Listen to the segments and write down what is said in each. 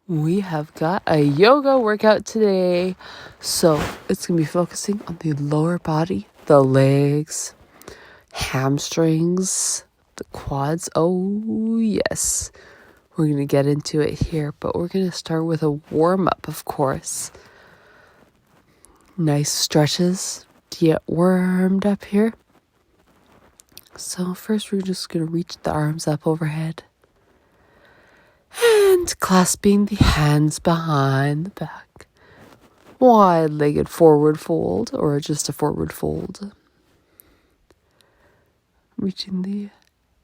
We have got a yoga workout today. So it's going to be focusing on the lower body, the legs, hamstrings, the quads. Oh, yes. We're going to get into it here, but we're going to start with a warm-up, of course. Nice stretches to get warmed up here. So first we're just going to reach the arms up overhead. And clasping the hands behind the back. Wide-legged forward fold, or just a forward fold. Reaching the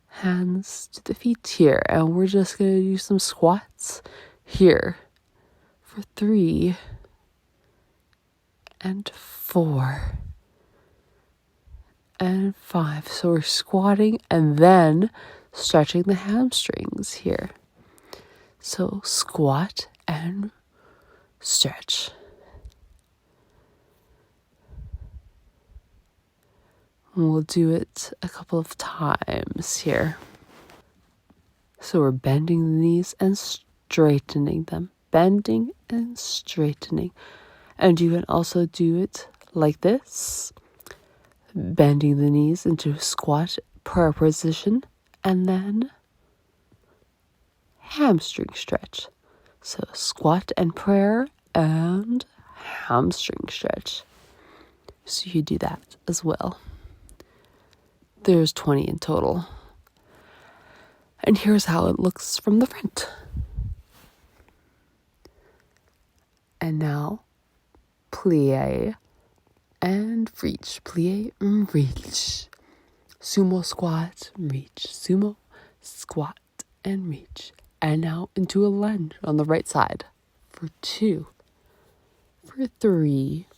hands to the feet here. And we're just going to do some squats here for 3 and 4 and 5. So we're squatting and then stretching the hamstrings here. So squat and stretch. We'll do it a couple of times here. So we're bending the knees and straightening them. Bending and straightening. And you can also do it like this. Bending the knees into squat prayer position. And then hamstring stretch. So squat and prayer and hamstring stretch. So you do that as well. There's 20 in total. And here's how it looks from the front. And now, plie and reach. Plie and reach. Sumo squat, reach. Sumo, squat, and reach. And now into a lunge on the right side. For 2. For 3.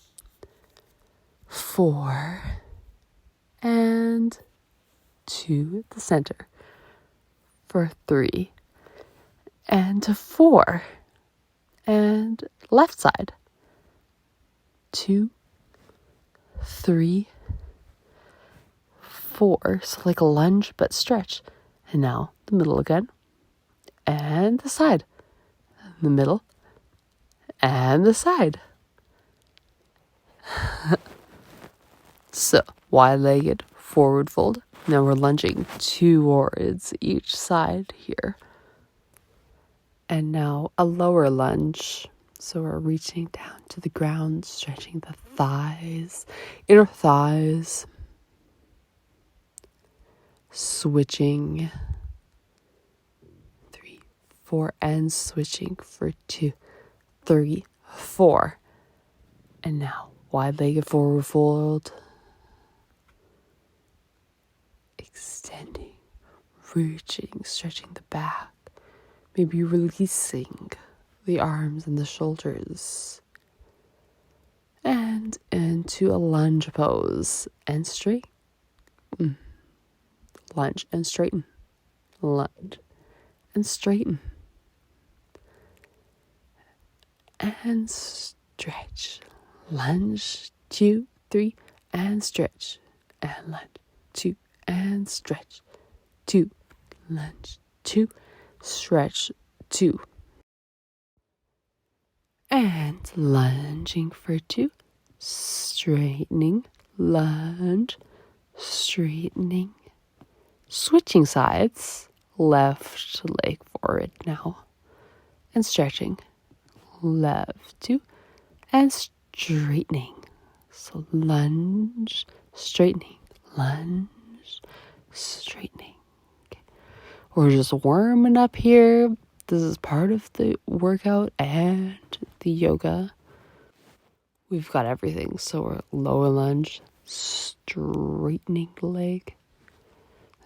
4. And 2 at the center. For 3. And 4. And left side. 2. 3. 4. So like a lunge but stretch. And now the middle again. And the side. The middle. And the side. So, wide-legged forward fold. Now we're lunging towards each side here. And now a lower lunge. So we're reaching down to the ground, stretching the thighs, inner thighs. Switching. 3, 4, and switching for 2, 3, 4. And now wide-legged forward fold. Extending, reaching, stretching the back. Maybe releasing the arms and the shoulders. And into a lunge pose. And straight. Lunge and straighten. Lunge and straighten. And stretch. Lunge, 2, 3, and stretch. And lunge, 2, and stretch. 2, lunge, 2, stretch, 2. And lunging for 2, straightening, lunge, straightening, switching sides, left leg forward now, and stretching, left 2, and straightening. So lunge, straightening, lunge, straightening. Okay. We're just warming up here. This is part of the workout and the yoga. We've got everything. So we're lower lunge, straightening the leg.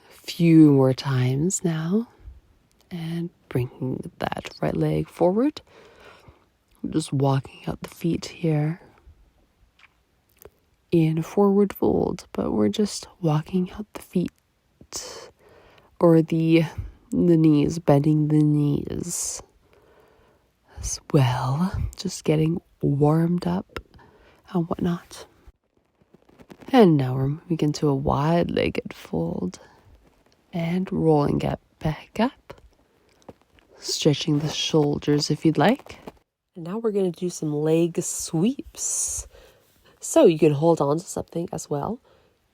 A few more times now. And bringing that right leg forward. Just walking out the feet here. In a forward fold, but we're just walking out the feet. Or the knees, bending the knees as well, just getting warmed up and whatnot. And now we're moving into a wide-legged fold and rolling it back up, stretching the shoulders if you'd like. And now we're going to do some leg sweeps. So you can hold on to something as well.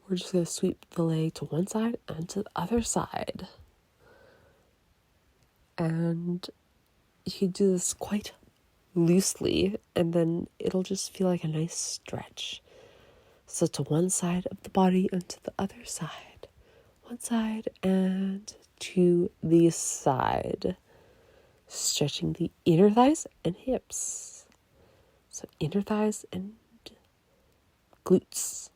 We're just going to sweep the leg to one side and to the other side. And you can do this quite loosely, and then it'll just feel like a nice stretch. So to one side of the body and to the other side. One side and to the side. Stretching the inner thighs and hips. So inner thighs and glutes.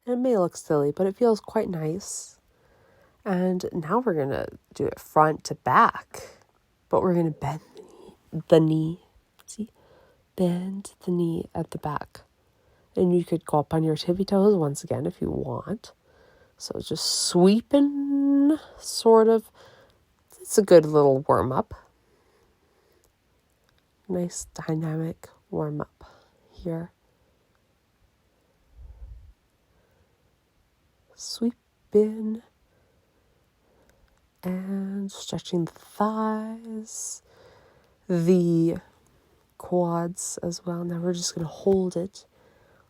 And it may look silly, but it feels quite nice. And now we're going to do it front to back. But we're going to bend the knee. See? Bend the knee at the back. And you could go up on your tippy toes once again if you want. So just sweeping, sort of. It's a good little warm-up. Nice dynamic warm-up here. Sweep in and stretching the thighs, the quads as well. Now we're just going to hold it.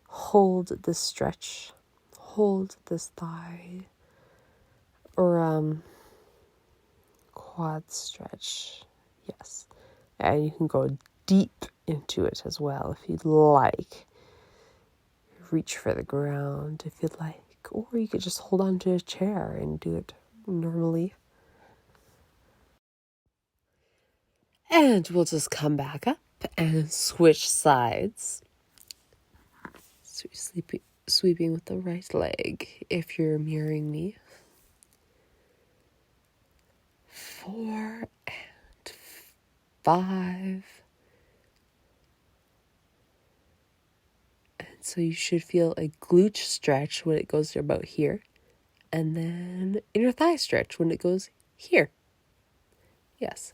Hold this stretch. Hold this thigh or quad stretch. Yes. And you can go deep into it as well if you'd like. Reach for the ground if you'd like. Or you could just hold on to a chair and do it normally. And we'll just come back up and switch sides. So sweeping with the right leg if you're mirroring me. 4 and 5. And so you should feel a glute stretch when it goes to about here. And then inner thigh stretch when it goes here. Yes.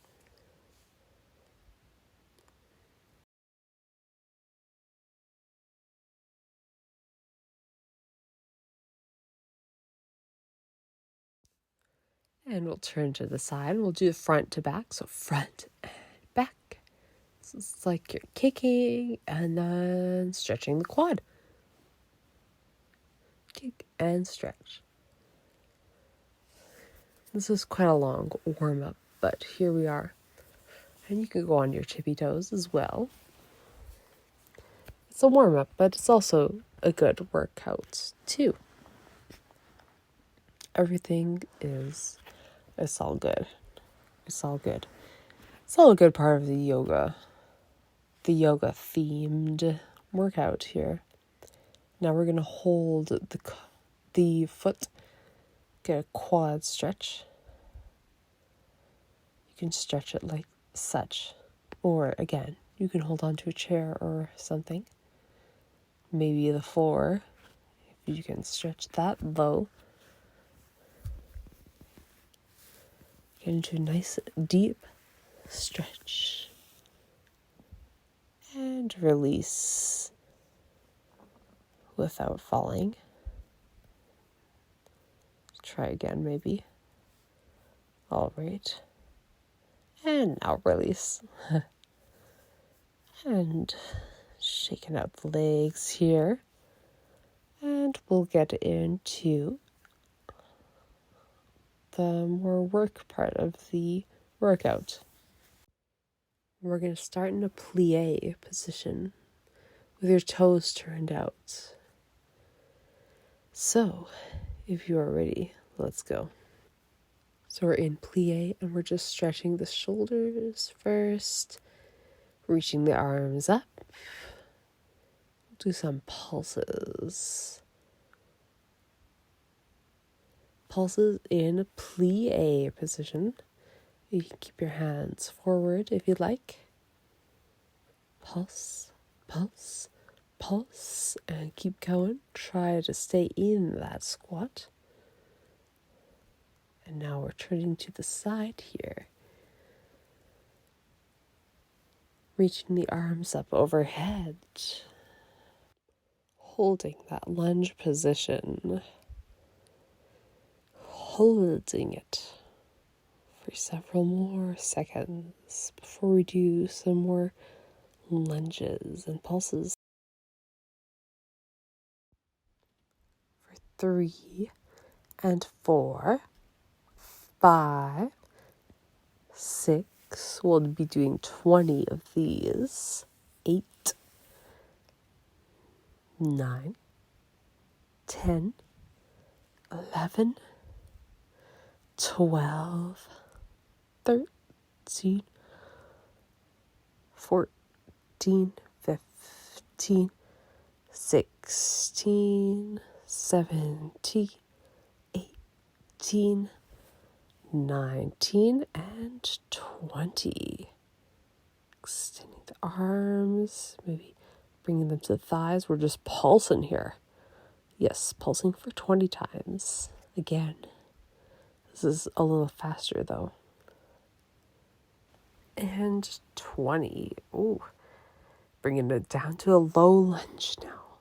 And we'll turn to the side. We'll do the front to back. So front and back. So it's like you're kicking and then stretching the quad. Kick and stretch. This is quite a long warm-up, but here we are. And you can go on your tippy toes as well. It's a warm-up, but it's also a good workout too. Everything is, it's all good. It's all good. It's all a good part of the yoga themed workout here. Now we're going to hold the foot, get a quad stretch. You can stretch it like such. Or again, you can hold on to a chair or something. Maybe the floor, if you can stretch that low. Get into a nice deep stretch. And release without falling. Try again, maybe. All right. And now release. And shaking out the legs here. And we'll get into the more work part of the workout. We're going to start in a plie position with your toes turned out. So, if you are ready, let's go. So we're in plie and we're just stretching the shoulders first, reaching the arms up. Do some pulses. Pulses in plie position. You can keep your hands forward if you'd like. Pulse, pulse, pulse, and keep going. Try to stay in that squat. And now we're turning to the side here. Reaching the arms up overhead. Holding that lunge position. Holding it for for several more seconds before we do some more lunges and pulses. For 3 and 4, 5, 6. We'll be doing 20 of these. 8, 9, 10, 11, 12, 13, 14, 15, 16, 17, 18, 19, and 20. Extending the arms, maybe bringing them to the thighs. We're just pulsing here. Yes, pulsing for 20 times. Again, this is a little faster though. And 20. Ooh, bringing it down to a low lunge now.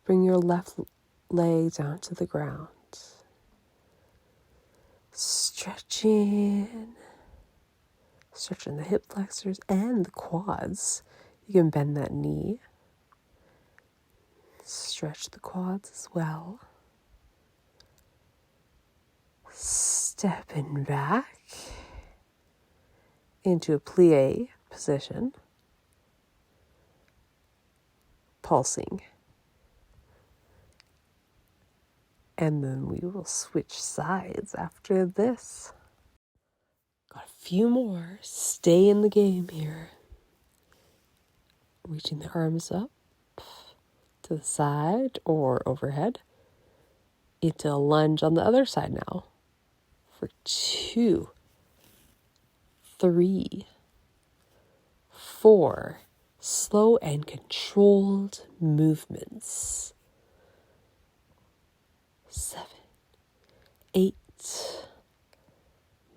Bring your left leg down to the ground. Stretching the hip flexors and the quads. You can bend that knee. Stretch the quads as well. Stepping back into a plie position. Pulsing. And then we will switch sides after this. Got a few more. Stay in the game here. Reaching the arms up to the side or overhead. Into a lunge on the other side now. For 2, 3, 4. Slow and controlled movements. 7, 8,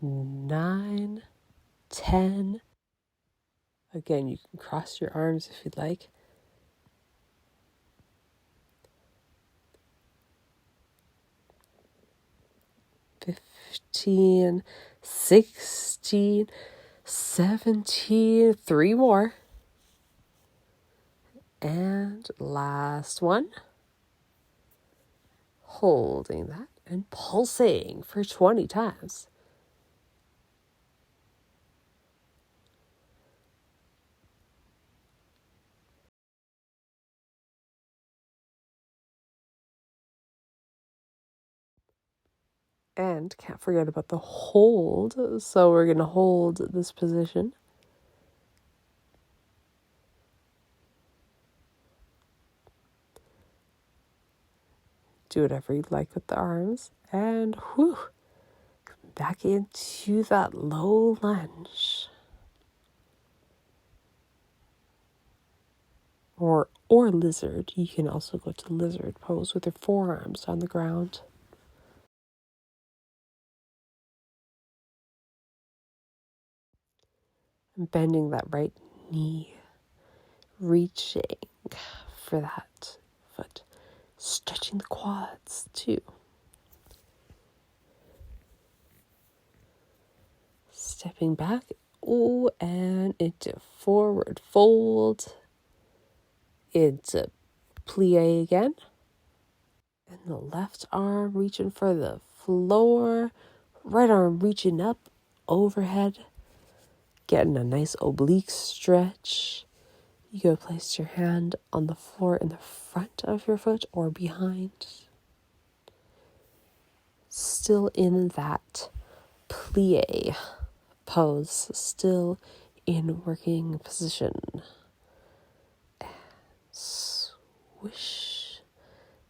9, 10. Again, you can cross your arms if you'd like. 15, 16, 17. 3 more. And last one. Holding that and pulsing for 20 times. And can't forget about the hold. So we're going to hold this position. Do whatever you'd like with the arms. And whew, back into that low lunge. Or lizard. You can also go to lizard pose with your forearms on the ground. And bending that right knee. Reaching for that foot. Stretching the quads too. Stepping back. Oh, and into forward fold. Into plie again. And the left arm reaching for the floor. Right arm reaching up overhead. Getting a nice oblique stretch. You go place your hand on the floor in the front of your foot or behind. Still in that plie pose. Still in working position. And swish.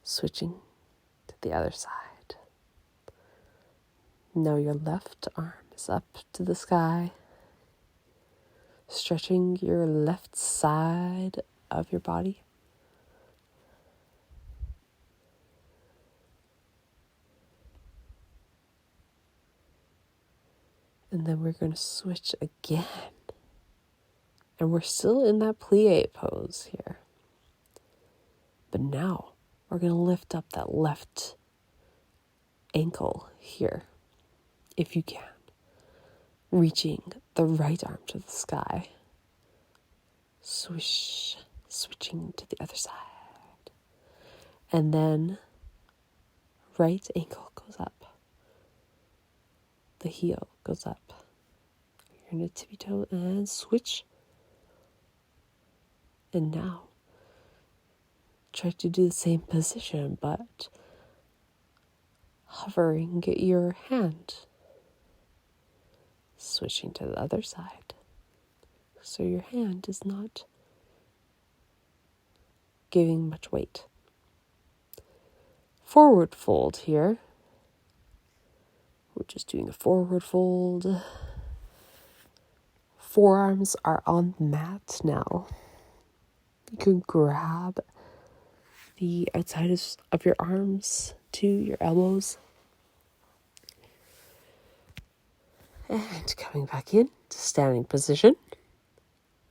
Switching to the other side. Now your left arm is up to the sky. Stretching your left side of your body. And then we're going to switch again. And we're still in that plie pose here. But now we're going to lift up that left ankle here, if you can. reaching the right arm to the sky. Swish, switching to the other side. And then right ankle goes up. The heel goes up. You're going to tippy toe and switch. And now try to do the same position, but hovering your hand. Switching to the other side. So your hand is not giving much weight. Forward fold here. We're just doing a forward fold. Forearms are on the mat now. You can grab the outside of your arms to your elbows. And coming back in to standing position.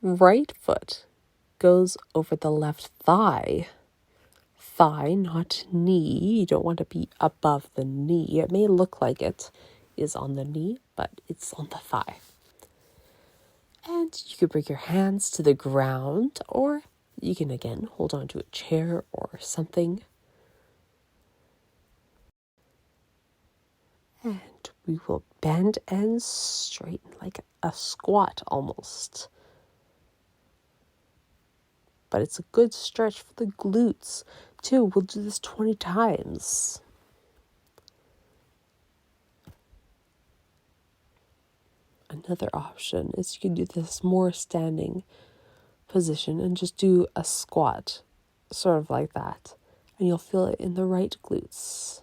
Right foot goes over the left thigh. Thigh, not knee. You don't want to be above the knee. It may look like it is on the knee, but it's on the thigh. And you can bring your hands to the ground, or you can again hold on to a chair or something. And we will bend and straighten like a squat almost. But it's a good stretch for the glutes too. We'll do this 20 times. Another option is you can do this more standing position and just do a squat, sort of like that. And you'll feel it in the right glutes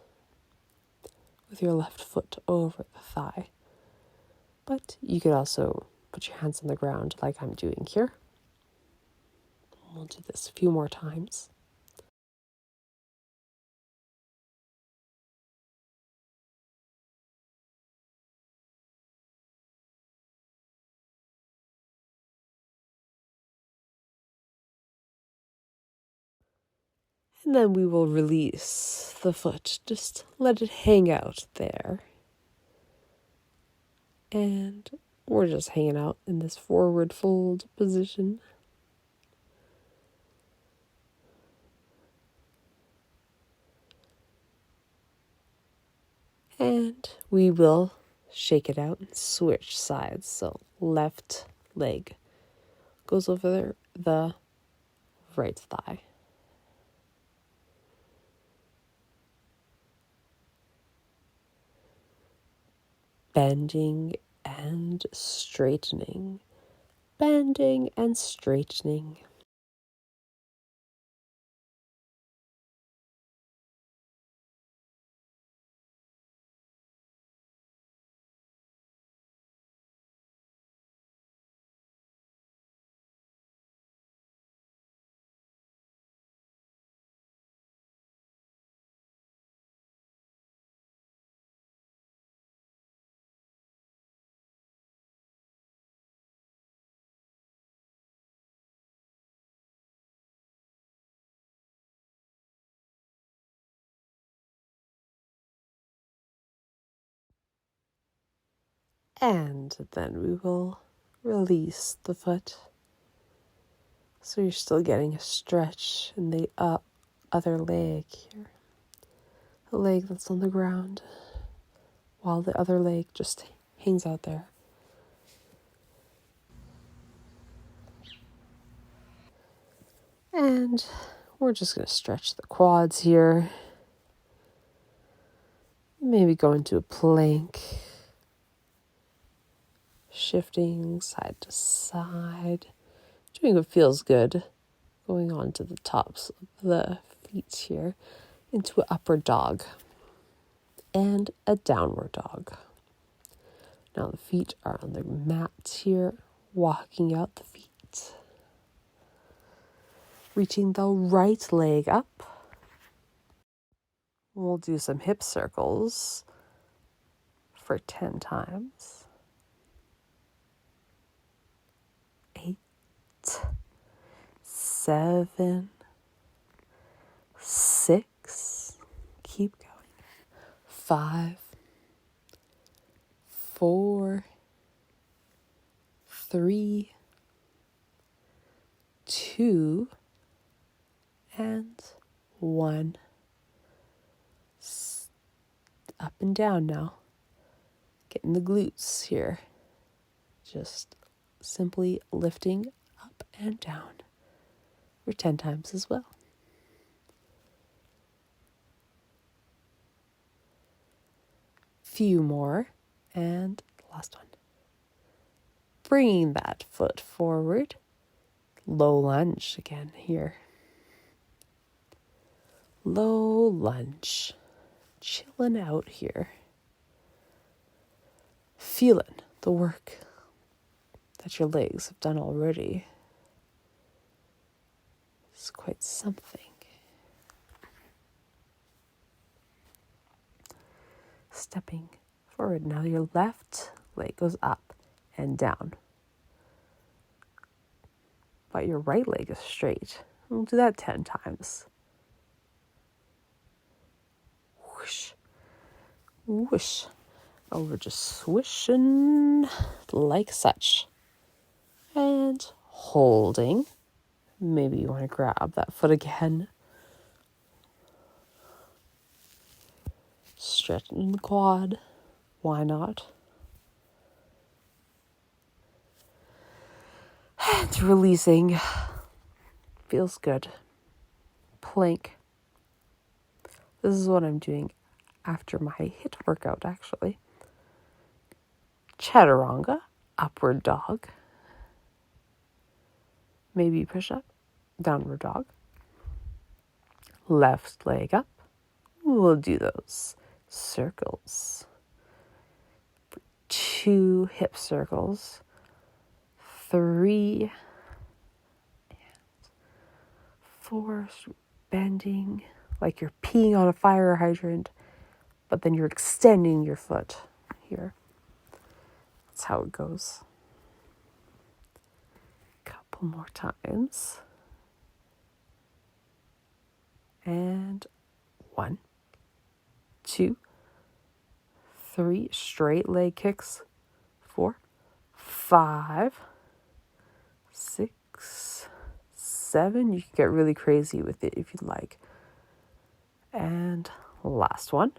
with your left foot over the thigh. But you could also put your hands on the ground like I'm doing here. We'll do this a few more times. And then we will release the foot. Just let it hang out there. And we're just hanging out in this forward fold position. And we will shake it out and switch sides. So left leg goes over the right thigh. Bending and straightening. Bending and straightening. And then we will release the foot. So you're still getting a stretch in the other leg here. The leg that's on the ground, while the other leg just hangs out there. And we're just going to stretch the quads here. Maybe go into a plank. Shifting side to side. Doing what feels good. Going on to the tops of the feet here. Into an upward dog. And a downward dog. Now the feet are on the mat here. Walking out the feet. Reaching the right leg up. We'll do some hip circles for 10 times. 8, 7, 6. Keep going. 5, 4, 3, 2, and 1. Up and down now. Getting the glutes here. Just simply lifting up and down for 10 times as well. Few more, and last one. Bringing that foot forward. Low lunge again here. Low lunge. Chilling out here. Feeling the work that your legs have done already. It's quite something. Stepping forward. Now your left leg goes up and down. But your right leg is straight. We'll do that 10 times. Whoosh. Whoosh. Oh, we're just swishing like such. And holding. Maybe you want to grab that foot again. Stretching the quad. Why not? And releasing. Feels good. Plank. This is what I'm doing after my HIIT workout, actually. Chaturanga, upward dog. Maybe push up, downward dog. Left leg up. We'll do those circles. 2 hip circles. 3 and 4, bending like you're peeing on a fire hydrant, but then you're extending your foot here. That's how it goes. Couple more times. And 1, 2, 3, straight leg kicks. 4, 5, 6, 7. You can get really crazy with it if you'd like. And last one.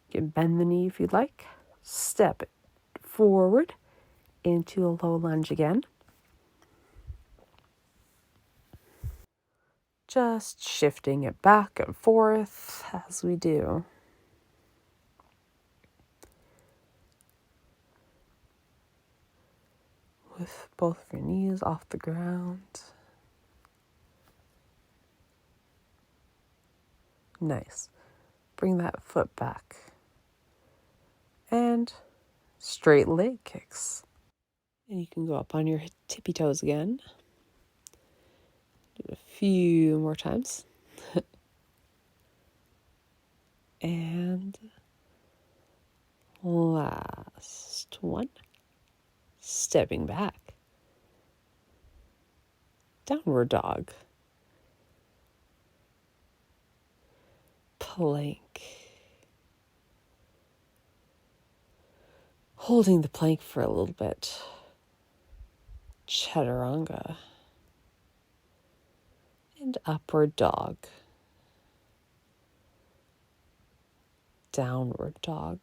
You can bend the knee if you'd like. Step it forward into a low lunge again. Just shifting it back and forth as we do. With both of your knees off the ground. Nice. Bring that foot back. And straight leg kicks. And you can go up on your tippy toes again. Do it a few more times. And last one. Stepping back. Downward dog. Plank. Holding the plank for a little bit. Chaturanga. And upward dog. Downward dog.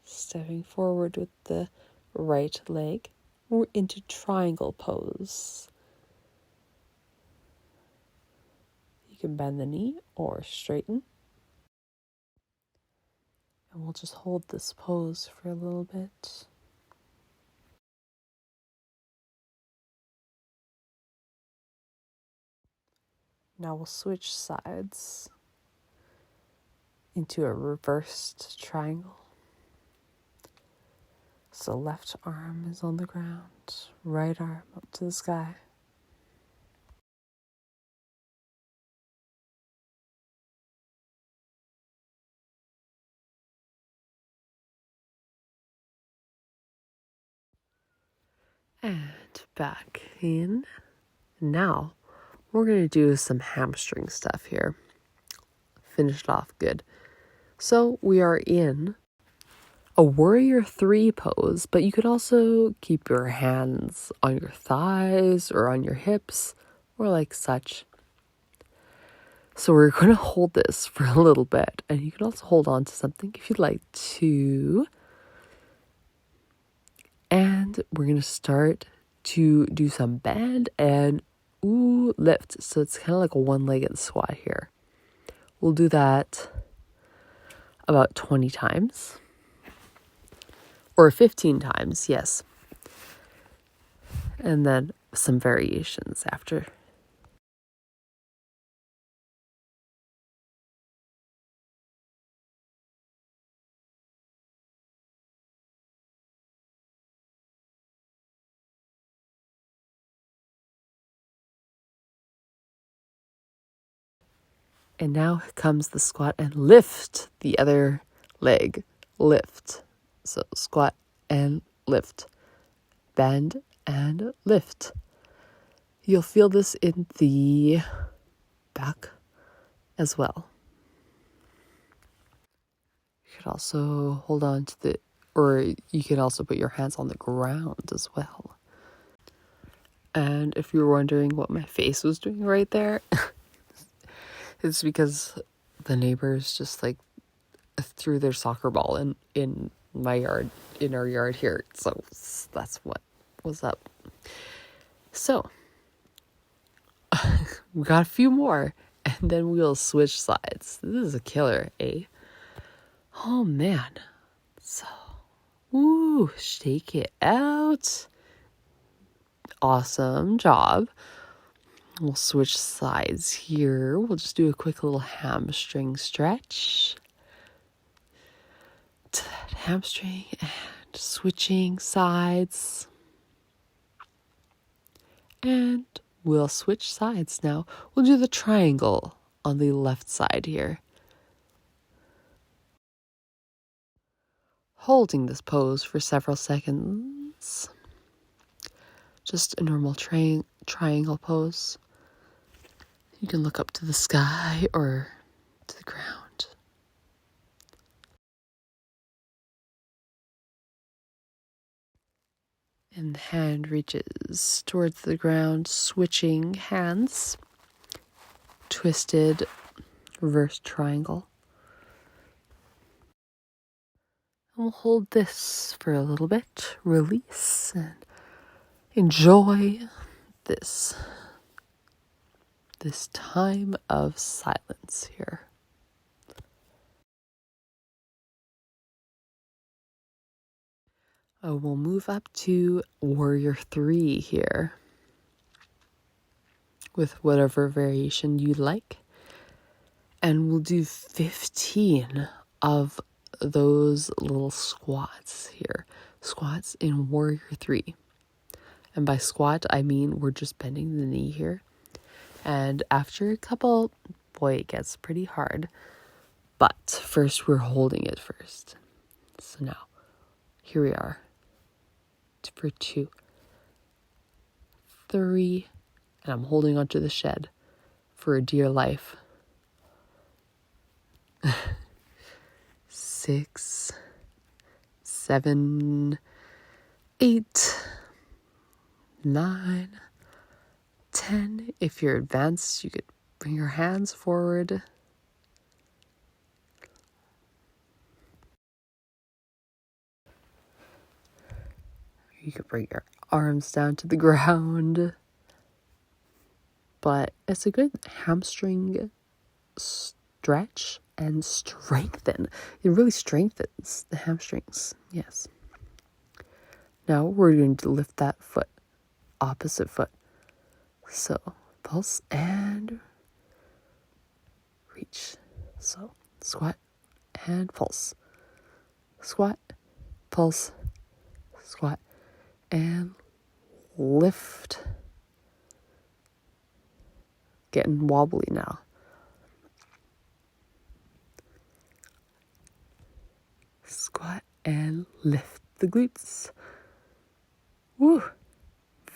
Stepping forward with the right leg. We're into triangle pose. You can bend the knee or straighten. And we'll just hold this pose for a little bit. Now we'll switch sides into a reversed triangle. So left arm is on the ground, right arm up to the sky. And back in. Now we're going to do some hamstring stuff here. Finish it off good. So we are in a warrior 3 pose, but you could also keep your hands on your thighs or on your hips or like such. So we're going to hold this for a little bit, and you can also hold on to something if you'd like to. And we're going to start to do some bend and lift. So it's kind of like a one-legged squat here. We'll do that about 20 times. Or 15 times, yes. And then some variations after. And now comes the squat and lift the other leg. Lift. So squat and lift. Bend and lift. You'll feel this in the back as well. You could also hold on to or you can also put your hands on the ground as well. And if you were wondering what my face was doing right there, it's because the neighbors just like threw their soccer ball in my yard, in our yard here. So that's what was up. So we got a few more, and then we'll switch sides. This is a killer, eh? Oh man. So, shake it out. Awesome job. We'll switch sides here. We'll just do a quick little hamstring stretch. To that hamstring and switching sides. And we'll switch sides now. We'll do the triangle on the left side here. Holding this pose for several seconds. Just a normal triangle pose. You can look up to the sky or to the ground. And the hand reaches towards the ground, switching hands. Twisted reverse triangle. And we'll hold this for a little bit. Release and enjoy this time of silence here. We'll move up to Warrior 3 here with whatever variation you like. And we'll do 15 of those little squats here. Squats in Warrior 3. And by squat, I mean we're just bending the knee here. And after a couple, boy, it gets pretty hard. But first, we're holding it first. So now, here we are. For 2, 3, and I'm holding onto the shed for a dear life. 6, 7, 8, 9, 10. If you're advanced, you could bring your hands forward. You could bring your arms down to the ground. But it's a good hamstring stretch and strengthen. It really strengthens the hamstrings. Yes. Now we're going to lift that foot, opposite foot. So pulse and reach. So squat and pulse. Squat, pulse, squat, and lift. Getting wobbly now. Squat and lift the glutes. Woo!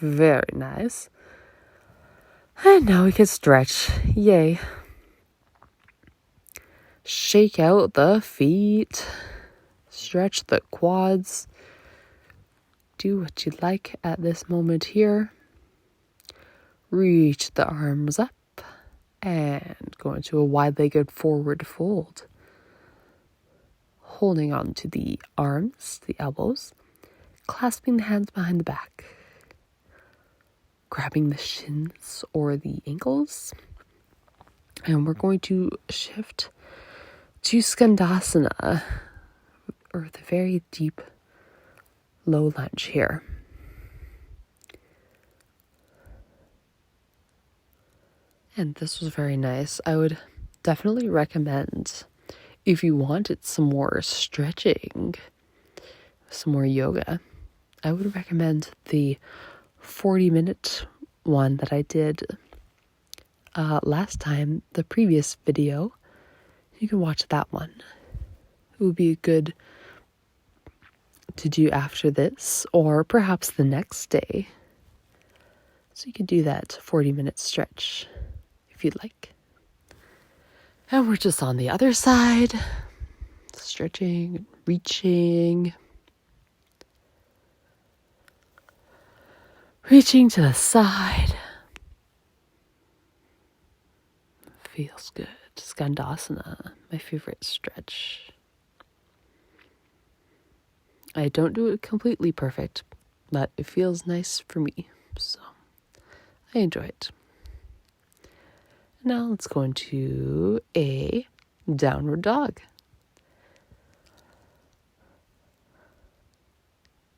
Very nice. And now we can stretch. Yay. Shake out the feet. Stretch the quads. Do what you like at this moment here. Reach the arms up and go into a wide-legged forward fold. Holding on to the arms, the elbows, clasping the hands behind the back, grabbing the shins or the ankles, and we're going to shift to Skandasana, or the very deep low lunge here. And this was very nice. I would definitely recommend, if you wanted some more stretching, some more yoga, I would recommend the 40-minute one that I did last time, the previous video. You can watch that one. It would be good to do after this, or perhaps the next day. So you can do that 40-minute stretch if you'd like. And we're just on the other side, stretching, reaching to the side. Feels good. Skandasana, my favorite stretch. I don't do it completely perfect, but it feels nice for me, so I enjoy it. Now let's go into a downward dog.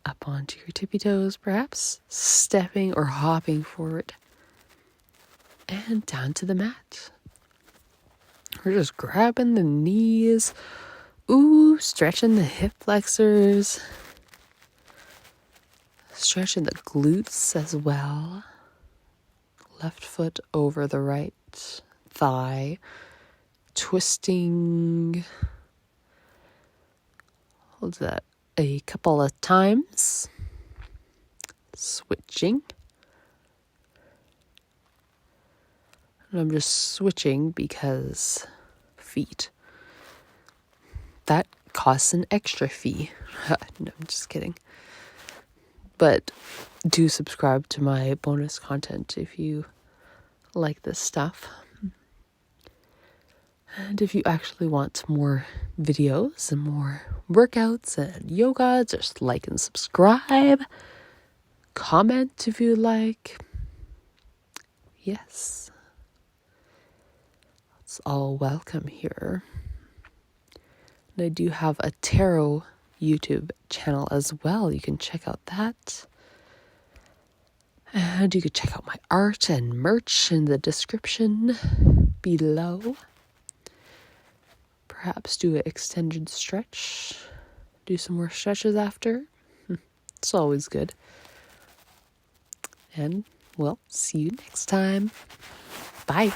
Up onto your tippy toes, perhaps, stepping or hopping forward, and down to the mat. We're just grabbing the knees, stretching the hip flexors, stretching the glutes as well. Left foot over the right thigh, twisting. Hold that a couple of times. Switching. And I'm just switching because feet. That costs an extra fee. No, I'm just kidding. But do subscribe to my bonus content if you like this stuff. And if you actually want more videos and more workouts and yoga, just like and subscribe. Comment if you like. Yes. It's all welcome here. And I do have a tarot YouTube channel as well. You can check out that. And you can check out my art and merch in the description below. Perhaps do an extended stretch. Do some more stretches after. It's always good. And we'll see you next time. Bye.